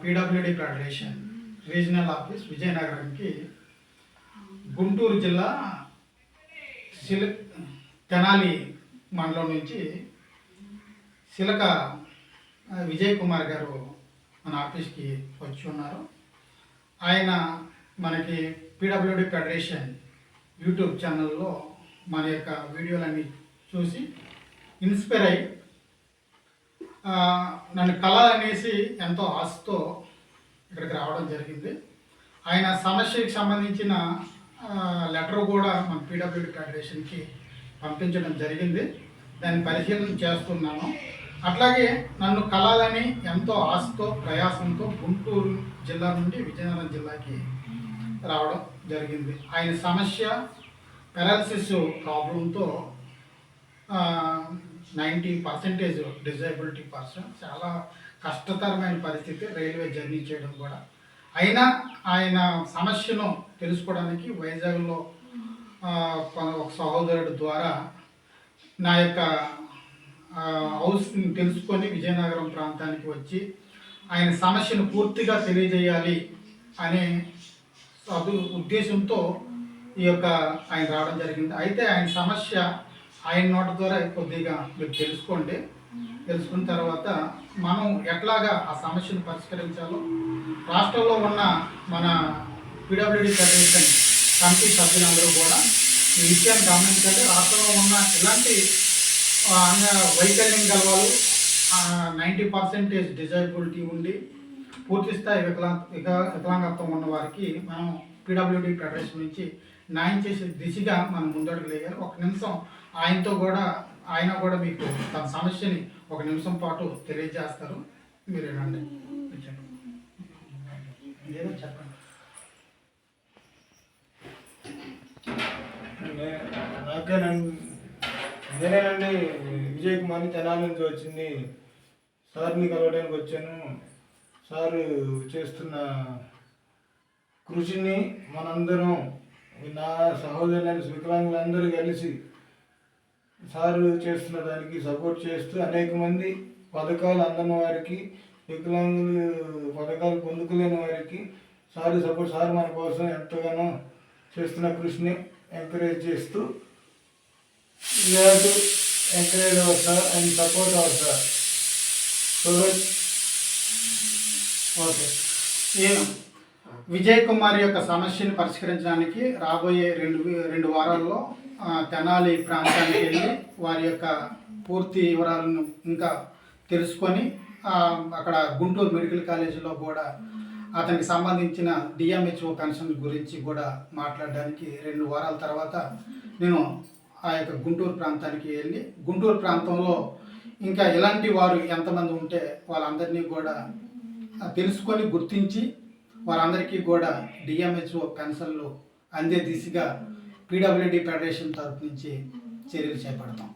PWD federation regional office విజయనగరంకి గుంటూరు జిల్లా తెనాలి మండలం నుంచి సిలక విజయ్ కుమార్ గారు మన ఆఫీస్కి వచ్చి ఉన్నారు. ఆయన మనకి పీడబ్ల్యూడి ఫెడరేషన్ యూట్యూబ్ ఛానల్లో మన యొక్క వీడియోలన్నీ చూసి ఇన్స్పైర్ అయ్యి నన్ను కలాలనేసి ఎంతో ఆశతో ఇక్కడికి రావడం జరిగింది. ఆయన సమస్యకి సంబంధించిన లెటర్ కూడా మన పీడబ్ల్యూడి ఫెడరేషన్కి పంపించడం జరిగింది. దాన్ని పరిశీలన చేస్తున్నాను. అట్లాగే నన్ను కలాలని ఎంతో ఆశతో ప్రయాసంతో గుంటూరు జిల్లా నుండి విజయనగరం జిల్లాకి రావడం జరిగింది. ఆయన సమస్య పెరాలసిస్ ప్రాబ్లంతో 90% డిజేబిలిటీ పర్సన్, చాలా కష్టతరమైన పరిస్థితి, రైల్వే జర్నీ చేయడం కూడా. అయినా ఆయన సమస్యను తెలుసుకోవడానికి వైజాగ్లో ఒక సహోదరుడు ద్వారా నా యొక్క హౌస్ని తెలుసుకొని విజయనగరం ప్రాంతానికి వచ్చి ఆయన సమస్యను పూర్తిగా తెలియజేయాలి అనే ఉద్దేశంతో ఈ యొక్క ఆయన రావడం జరిగింది. అయితే ఆయన సమస్య ఆయన నోట ద్వారా కొద్దిగా మీరు తెలుసుకున్న తర్వాత మనం ఎట్లాగా ఆ సమస్యను పరిష్కరించాలో రాష్ట్రంలో ఉన్న మన పీడబ్ల్యూడి ఫెడరేషన్ కమిటీ సభ్యులందరూ కూడా ఈ విషయాన్ని గమనించాలి. రాష్ట్రంలో ఉన్న ఇలాంటి వైకల్యం గలవాళ్ళు 90% డిజేబిలిటీ ఉండి పూర్తి స్థాయి వికలాంగత్వం ఉన్న వారికి మనం పీడబ్ల్యూడి ఫెడరేషన్ నుంచి న్యాయం చేసే దిశగా మనం ముందడుగు లేయాలి. ఒక నిమిషం ఆయన కూడా మీకు తన సమస్యని ఒక నిమిషం పాటు తెలియజేస్తారు. మీరు ఏనండి ఏదో చెప్పండి. నేనేనండి విజయ్ కుమార్ని తెనాలి నుంచి వచ్చింది. సార్ని కలవడానికి వచ్చాను. సారు చేస్తున్న కృషిని మనందరం, నా సహోదరులైన వికలాంగులందరూ కలిసి సారు చేస్తున్న దానికి సపోర్ట్ చేస్తూ అనేక మంది పథకాలు అందని వారికి, వికలాంగులు పథకాలు పొందుకోలేని వారికి సారు మన కోసం ఎంతగానో చేస్తున్న కృషిని ఎంకరేజ్ చేస్తూ encourage hour sir and support our sir. Okay, Vijay Kumar యొక్క సమస్యను పరిష్కరించడానికి రాబోయే రెండు వారాల్లో తెనాలి ప్రాంతానికి వెళ్ళి వారి యొక్క పూర్తి వివరాలను ఇంకా తెలుసుకొని అక్కడ గుంటూరు మెడికల్ కాలేజీలో కూడా అతనికి సంబంధించిన డిఎంహెచ్ఓ పెన్షన్ గురించి కూడా మాట్లాడడానికి 2 వారాల తర్వాత నేను ఆ యొక్క గుంటూరు ప్రాంతానికి వెళ్ళి గుంటూరు ప్రాంతంలో ఇంకా ఇలాంటి వారు ఎంతమంది ఉంటే వాళ్ళందరినీ కూడా తెలుసుకొని గుర్తించి వారందరికీ కూడా డిఎంహెచ్ఓ పెన్షన్లు అందే దిశగా పీడబ్ల్యూడి ఫెడరేషన్ తరఫు నుంచి చర్యలు చేపడతాం.